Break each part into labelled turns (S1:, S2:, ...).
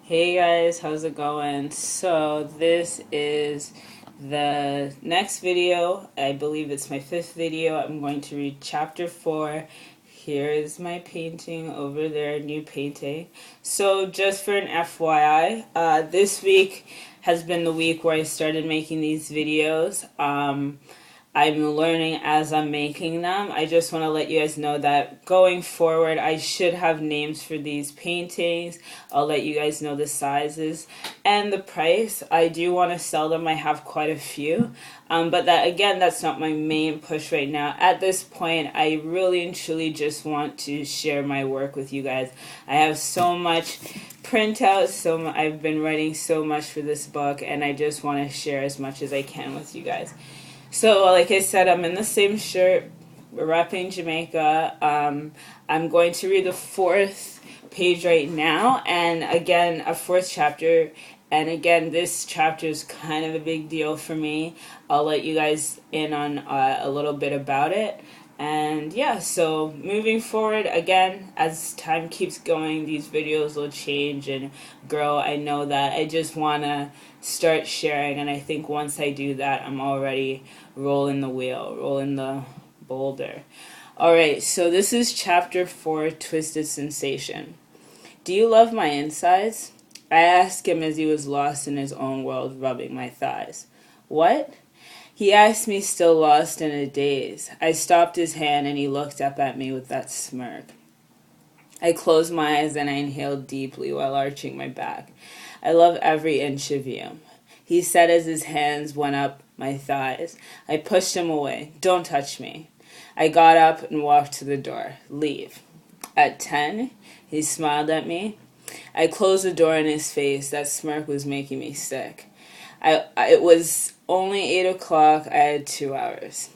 S1: Hey guys, how's it going? So this is the next video. I believe it's my fifth video. I'm going to read chapter 4. Here is my painting over there, new painting. So just for an FYI, this week has been the week where I started making these videos. I'm learning as I'm making them. I just want to let you guys know that going forward, I should have names for these paintings. I'll let you guys know the sizes and the price. I do want to sell them. I have quite a few. But that's not my main push right now. At this point, I really and truly just want to share my work with you guys. I have so much printouts, I've been writing so much for this book, and I just want to share as much as I can with you guys. So, like I said, I'm in the same shirt. We're repping Jamaica. I'm going to read the fourth page right now, and again, a fourth chapter. And again, this chapter is kind of a big deal for me. I'll let you guys in on a little bit about it. And yeah, so moving forward, again, as time keeps going, these videos will change and grow. I know that. I just want to start sharing, and I think once I do that, I'm already rolling the wheel, rolling the boulder. Alright, so this is chapter 4, Twisted Sensation. Do you love my insides? I asked him as he was lost in his own world, rubbing my thighs. What? He asked me, still lost in a daze. I stopped his hand and he looked up at me with that smirk. I closed my eyes and I inhaled deeply while arching my back. I love every inch of you, he said as his hands went up my thighs. I pushed him away. Don't touch me. I got up and walked to the door. Leave. At 10, he smiled at me. I closed the door in his face. That smirk was making me sick. It was only 8 o'clock. I had 2 hours.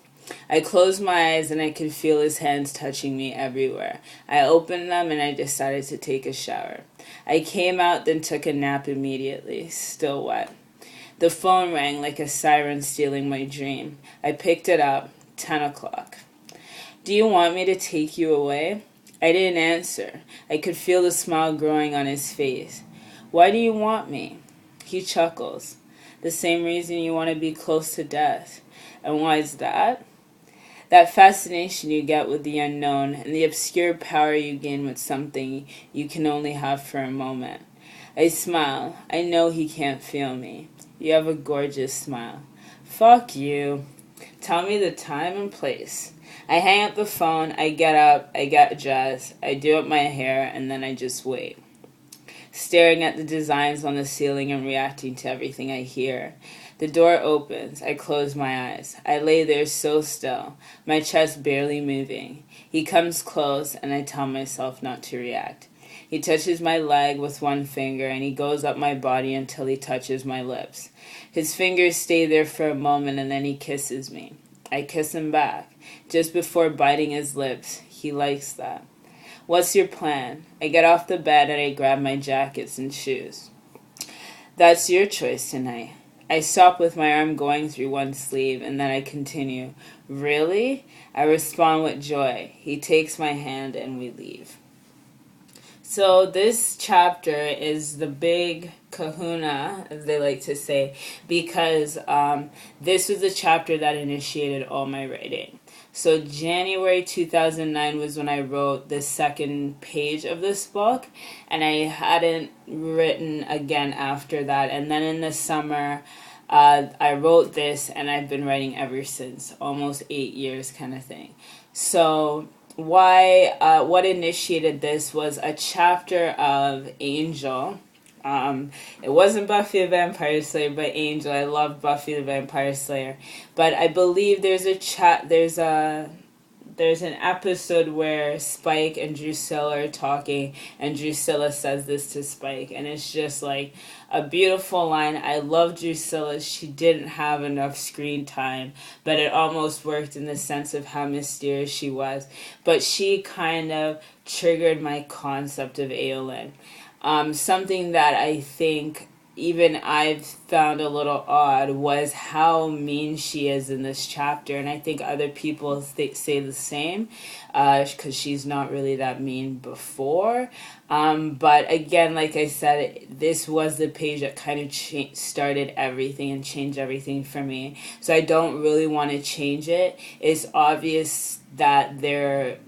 S1: I closed my eyes and I could feel his hands touching me everywhere. I opened them and I decided to take a shower. I came out, then took a nap immediately, still wet. The phone rang like a siren stealing my dream. I picked it up. 10 o'clock. Do you want me to take you away? I didn't answer. I could feel the smile growing on his face. Why do you want me? He chuckles. The same reason you want to be close to death. And why is that? That fascination you get with the unknown and the obscure power you gain with something you can only have for a moment. I smile. I know he can't feel me. You have a gorgeous smile. Fuck you. Tell me the time and place. I hang up the phone, I get up, I get dressed, I do up my hair, and then I just wait. Staring at the designs on the ceiling and reacting to everything I hear. The door opens. I close my eyes. I lay there so still, my chest barely moving. He comes close, and I tell myself not to react. He touches my leg with one finger, and he goes up my body until he touches my lips. His fingers stay there for a moment, and then he kisses me. I kiss him back. Just before biting his lips, he likes that. What's your plan? I get off the bed and I grab my jackets and shoes. That's your choice tonight. I stop with my arm going through one sleeve and then I continue. Really? I respond with joy. He takes my hand and we leave. So this chapter is the big kahuna, as they like to say, because this was the chapter that initiated all my writing. So January 2009 was when I wrote the second page of this book, and I hadn't written again after that. And then in the summer, I wrote this, and I've been writing ever since, almost 8 years kind of thing. So what initiated this was a chapter of Angel. It wasn't Buffy the Vampire Slayer, but Angel. I love Buffy the Vampire Slayer, but I believe there's an episode where Spike and Drusilla are talking, and Drusilla says this to Spike, and it's just like a beautiful line. I love Drusilla. She didn't have enough screen time, but it almost worked in the sense of how mysterious she was. But she kind of triggered my concept of Eowyn. Something that I think even I've found a little odd was how mean she is in this chapter, and I think other people say the same, because she's not really that mean before. But again, like I said, this was the page that kind of started everything and changed everything for me. So I don't really want to change it. It's obvious that their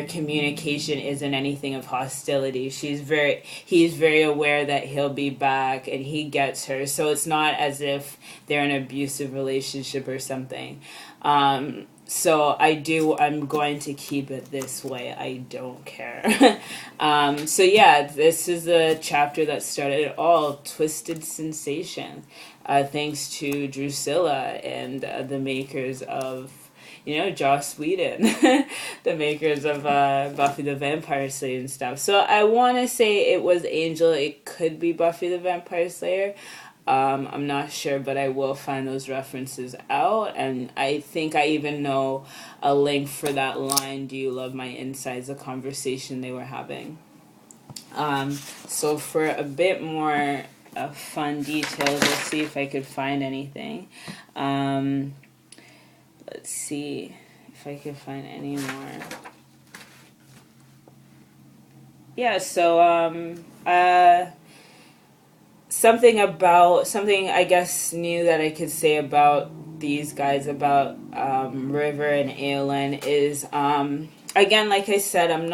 S1: communication isn't anything of hostility. He's very aware that he'll be back and he gets her. So it's not as if they're in an abusive relationship or something. So I'm going to keep it this way. I don't care. So yeah, this is the chapter that started it all, Twisted Sensation. Thanks to Drusilla and the makers of Joss Whedon, the makers of Buffy the Vampire Slayer and stuff. So I want to say it was Angel. It could be Buffy the Vampire Slayer. I'm not sure, but I will find those references out. And I think I even know a link for that line, "Do you love my insides?" a conversation they were having. So for a bit more fun details, let's see if I could find anything. Let's see if I can find any more. Yeah, so something I guess new that I could say about these guys, about River and Aelin, is again, like I said, I'm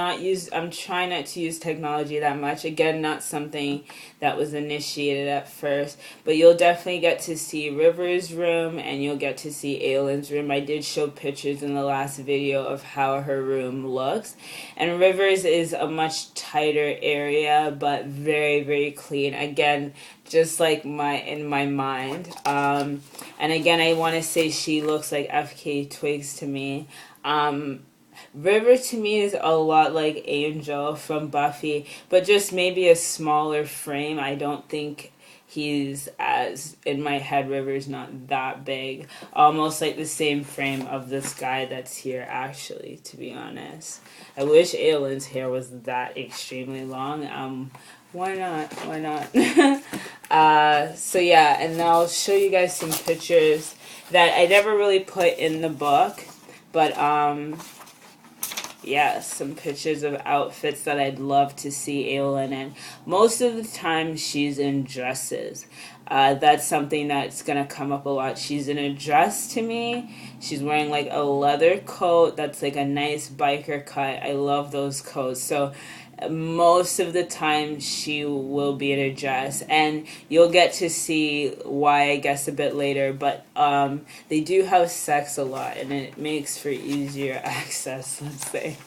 S1: trying not to use technology that much. Again, not something that was initiated at first, but you'll definitely get to see River's room and you'll get to see Aelin's room. I did show pictures in the last video of how her room looks, and River's is a much tighter area, but very, very clean. Again, just like in my mind. And again, I want to say she looks like FK Twigs to me. River to me is a lot like Angel from Buffy, but just maybe a smaller frame. I don't think he's in my head, River's not that big. Almost like the same frame of this guy that's here, actually, to be honest. I wish Aelin's hair was that extremely long. Why not? So yeah, and I'll show you guys some pictures that I never really put in the book, but yeah, some pictures of outfits that I'd love to see Aelin in. Most of the time, she's in dresses. That's something that's going to come up a lot. She's in a dress to me. She's wearing like a leather coat that's like a nice biker cut. I love those coats. So most of the time she will be in a dress, and you'll get to see why, I guess, a bit later, but they do have sex a lot and it makes for easier access, let's say.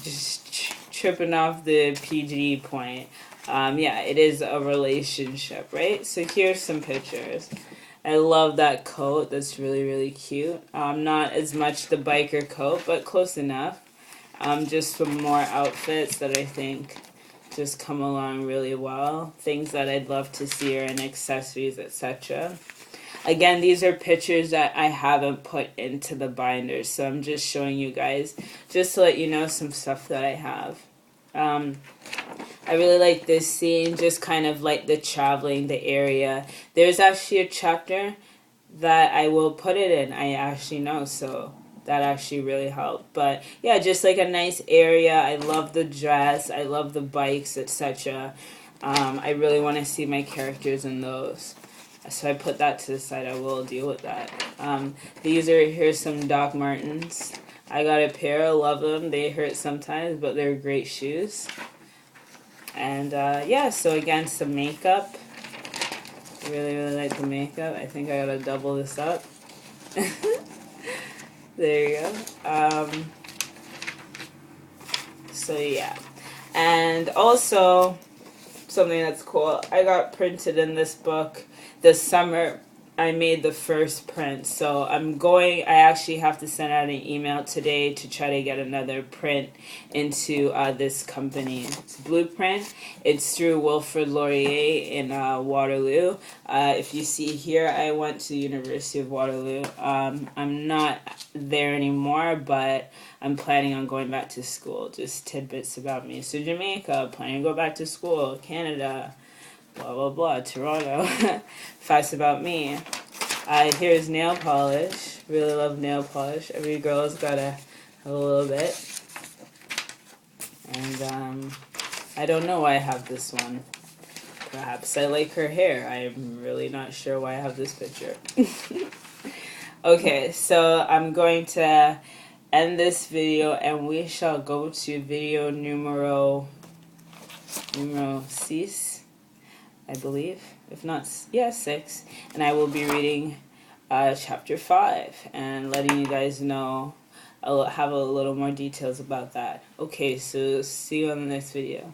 S1: Just tripping off the PG point. Yeah, it is a relationship, right? So here's some pictures. I love that coat. That's really, really cute. Not as much the biker coat, but close enough. Just some more outfits that I think just come along really well. Things that I'd love to see are in accessories, etc. Again, these are pictures that I haven't put into the binders, so I'm just showing you guys, just to let you know some stuff that I have. I really like this scene, just kind of like the traveling, the area. There's actually a chapter that I will put it in, I actually know, so that actually really helped. But yeah, just like a nice area. I love the dress. I love the bikes, etc. I really want to see my characters in those. So I put that to the side. I will deal with that. Here's some Doc Martens. I got a pair. I love them. They hurt sometimes, but they're great shoes. And yeah, so again, some makeup. I really, really like the makeup. I think I gotta double this up. There you go. So yeah. And also, something that's cool, I got printed in this book this summer. I made the first print, so I actually have to send out an email today to try to get another print into this company. It's Blueprint. It's through Wilfrid Laurier in Waterloo. If you see here, I went to the University of Waterloo. I'm not there anymore, but I'm planning on going back to school. Just tidbits about me. So Jamaica, planning to go back to school. Canada, blah blah blah, Toronto. Facts about me. Here's nail polish. Really love nail polish. Every girl's gotta have a little bit. And I don't know why I have this one. Perhaps I like her hair. I'm really not sure why I have this picture. Okay, so I'm going to end this video and we shall go to video numero 6, I believe. If not, yeah, 6. And I will be reading chapter 5 and letting you guys know. I'll have a little more details about that. Okay, so see you on the next video.